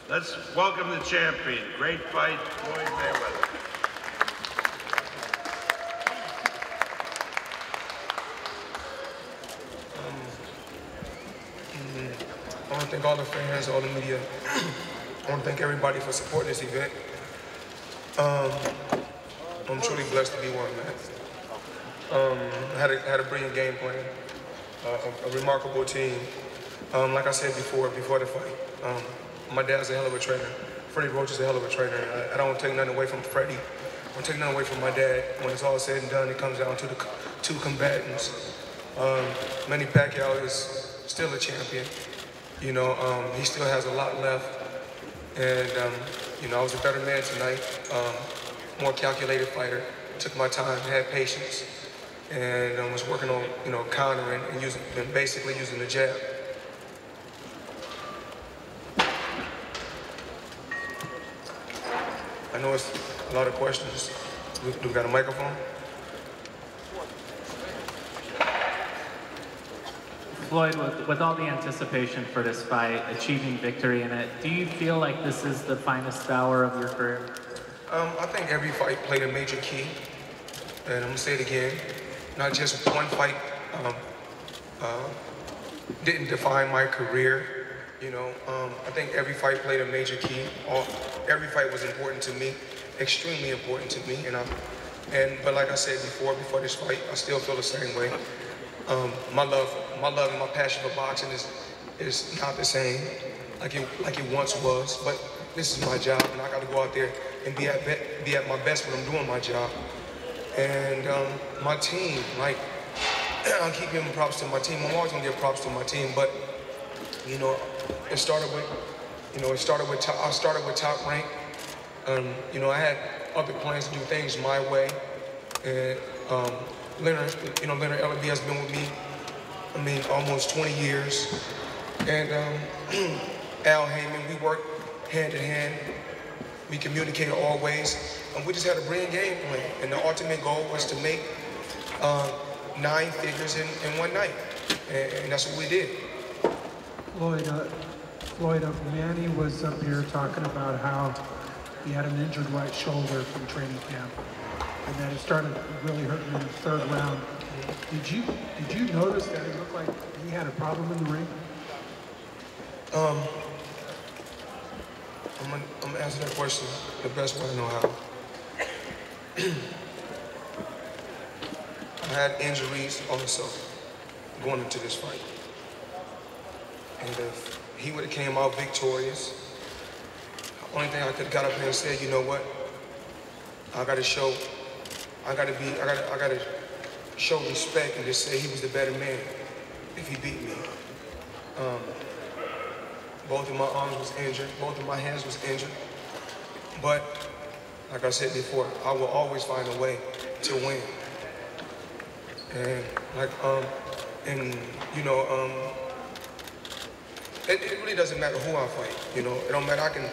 Let's welcome the champion. Great fight, Floyd Mayweather. I want to thank all the fans, all the media. I want to thank everybody for supporting this event. I'm truly blessed to be one, man. I had a brilliant game plan, a remarkable team. Like I said before the fight, my dad's a hell of a trainer. Freddie Roach is a hell of a trainer. I don't take nothing away from Freddie. I don't take nothing away from my dad. When it's all said and done, it comes down to the two combatants. Manny Pacquiao is still a champion. You know, he still has a lot left. And, you know, I was a better man tonight, more calculated fighter. Took my time, had patience, and was working on, you know, countering and basically using the jab. I know it's a lot of questions. Do we got a microphone? Floyd, with all the anticipation for this fight, achieving victory in it, do you feel like this is the finest hour of your career? I think every fight played a major key, and I'm gonna say it again, not just one fight didn't define my career. You know, I think every fight played a major key. Every fight was important to me, extremely important to me, but like I said before this fight, I still feel the same way. My love and my passion for boxing is not the same like it once was. But this is my job, and I got to go out there and be at my best when I'm doing my job. And my team, like I'll keep giving props to my team. I'm always gonna give props to my team, but you know, I started with Top Rank. You know, I had other plans to do things my way, and Leonard Ellerbe has been with me, I mean, almost 20 years. And Al Heyman, we work hand in hand. We communicate always. And we just had a brilliant game plan. And the ultimate goal was to make 9 figures in one night. And that's what we did. Floyd, Manny was up here talking about how he had an injured right shoulder from training camp, and that it started really hurting in the 3rd round. Did you notice that it looked like he had a problem in the ring? I'm gonna answer that question the best way I know how. I had injuries also going into this fight. And if he would have came out victorious, the only thing I could have got up here and said, you know what? I gotta show respect and just say he was the better man if he beat me. Both of my arms was injured, both of my hands was injured. But like I said before, I will always find a way to win. And like it really doesn't matter who I fight. You know, it don't matter. I can,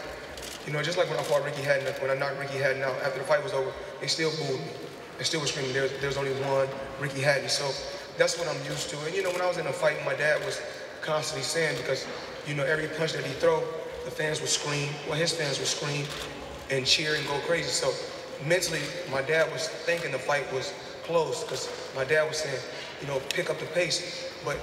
you know, just like when I fought Ricky Hatton, when I knocked Ricky Hatton out, after the fight was over, they still booed me. They still were screaming, there's only one Ricky Hatton. So that's what I'm used to. And you know, when I was in a fight, my dad was constantly saying, because, you know, every punch that he throw, the fans would scream. Well, his fans would scream and cheer and go crazy. So mentally, my dad was thinking the fight was close, because my dad was saying, you know, pick up the pace. But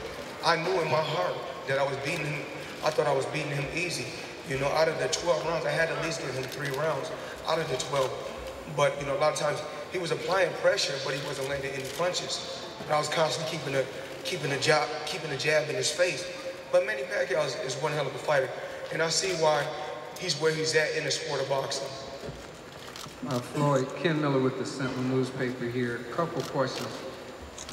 I knew in my heart that I was beating him. I thought I was beating him easy. You know, out of the 12 rounds, I had to at least give him 3 rounds out of the 12. But, you know, a lot of times he was applying pressure, but he wasn't landing any punches. And I was constantly keeping the jab in his face. But Manny Pacquiao is one hell of a fighter. And I see why he's where he's at in the sport of boxing. Floyd, Ken Miller with the Sentinel newspaper here. A couple questions.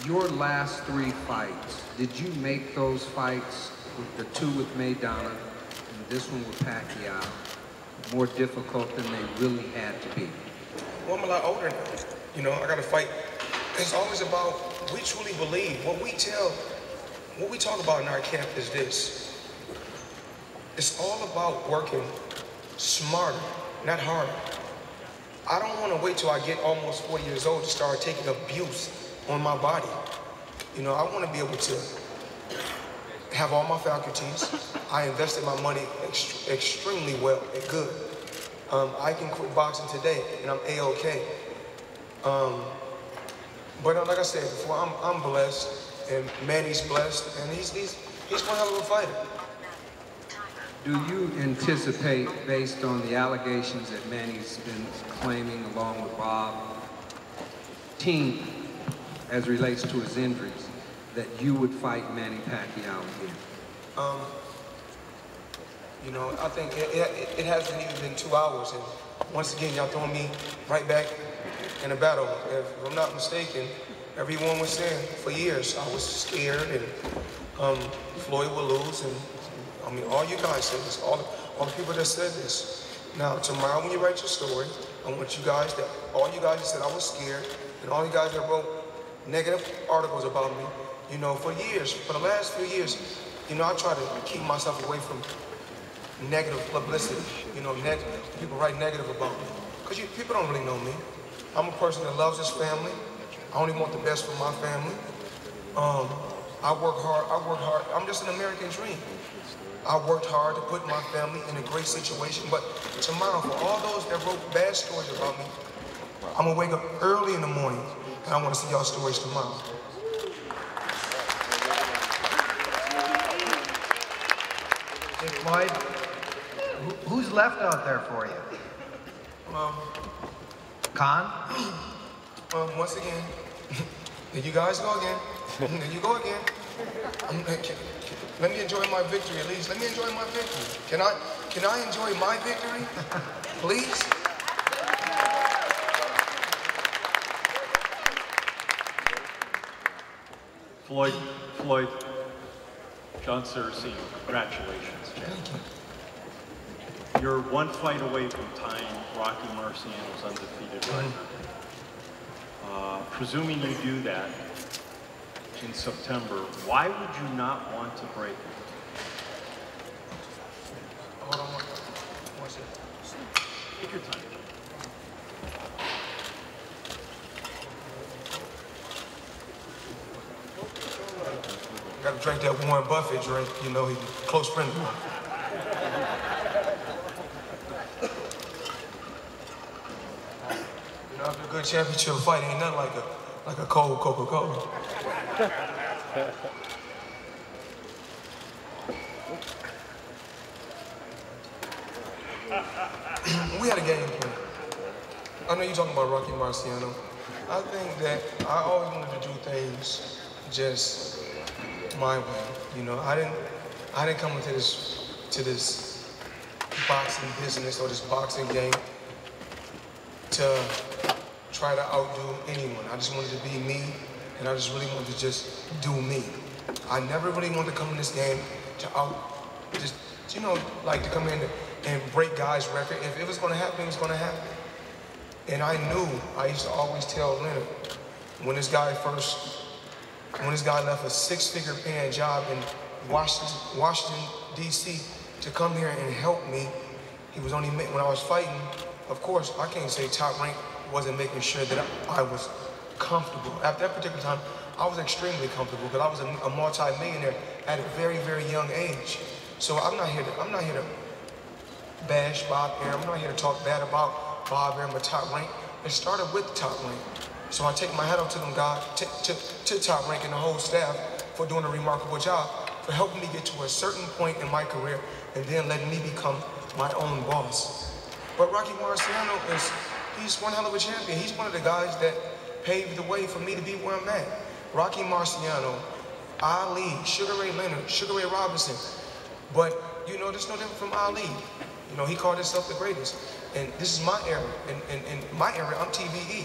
Your last 3 fights, did you make those fights, with the 2 with Maidana and this one with Pacquiao, more difficult than they really had to be? Well, I'm a lot older now. You know, I got to fight. It's always about, we truly believe. What we talk about in our camp is this. It's all about working smarter, not harder. I don't want to wait till I get almost 40 years old to start taking abuse on my body. You know, I want to be able to have all my faculties. I invested my money extremely well and good. I can quit boxing today, and I'm A-OK. But like I said before, I'm blessed, and Manny's blessed, and he's one hell of a fighter. Do you anticipate, based on the allegations that Manny's been claiming along with Bob, team, as relates to his injuries, that you would fight Manny Pacquiao again? You know, I think it hasn't even been 2 hours, and once again, y'all throwing me right back in a battle. If I'm not mistaken, everyone was saying for years I was scared and Floyd will lose, and I mean, all you guys said this, all the people that said this. Now, tomorrow when you write your story, I want you guys all you guys that said I was scared, and all you guys that wrote negative articles about me, you know, for years, for the last few years, you know, I try to keep myself away from negative publicity, you know, people write negative about me. Because people don't really know me. I'm a person that loves his family. I only want the best for my family. I work hard. I'm just an American dream. I worked hard to put my family in a great situation, but tomorrow, for all those that wrote bad stories about me, I'm gonna wake up early in the morning, and I wanna see y'all stories tomorrow. Hey, Floyd, who's left out there for you? Khan? Once again, there you guys go again. There you go again. Let me enjoy my victory at least. Let me enjoy my victory. Can I enjoy my victory? Please? Floyd, John Cersei, congratulations, Jack. Thank you. You're one fight away from tying Rocky Marciano's undefeated record. Presuming you do that in September, why would you not want to break it? Hold on one second. Take your time. Gotta drink that Warren Buffett drink, you know, he's a close friend of mine. You know, after a good championship fight, ain't nothing like a cold Coca-Cola. We had a game plan. I know you're talking about Rocky Marciano. I think that I always wanted to do things just my way. You know, I didn't come into this boxing business or this boxing game to try to outdo anyone. I just wanted to be me, and I just really wanted to just do me. I never really wanted to come in this game to like to come in and break guys' record. If it was gonna happen, it was gonna happen. And I used to always tell Leonard, when this guy left a six-figure paying job in Washington, D.C. to come here and help me, he was only, when I was fighting, of course, I can't say Top Rank wasn't making sure that I was comfortable. At that particular time, I was extremely comfortable because I was a multi-millionaire at a very, very young age. So I'm not here to bash Bob Arum. I'm not here to talk bad about Bob Arum or Top Rank. It started with Top Rank. So I take my hat off to them guys, to Top Rank and the whole staff for doing a remarkable job, for helping me get to a certain point in my career and then letting me become my own boss. But Rocky Marciano he's one hell of a champion. He's one of the guys that paved the way for me to be where I'm at. Rocky Marciano, Ali, Sugar Ray Leonard, Sugar Ray Robinson. But, you know, there's no different from Ali. You know, he called himself the greatest. And this is my era. And my era, I'm TBE.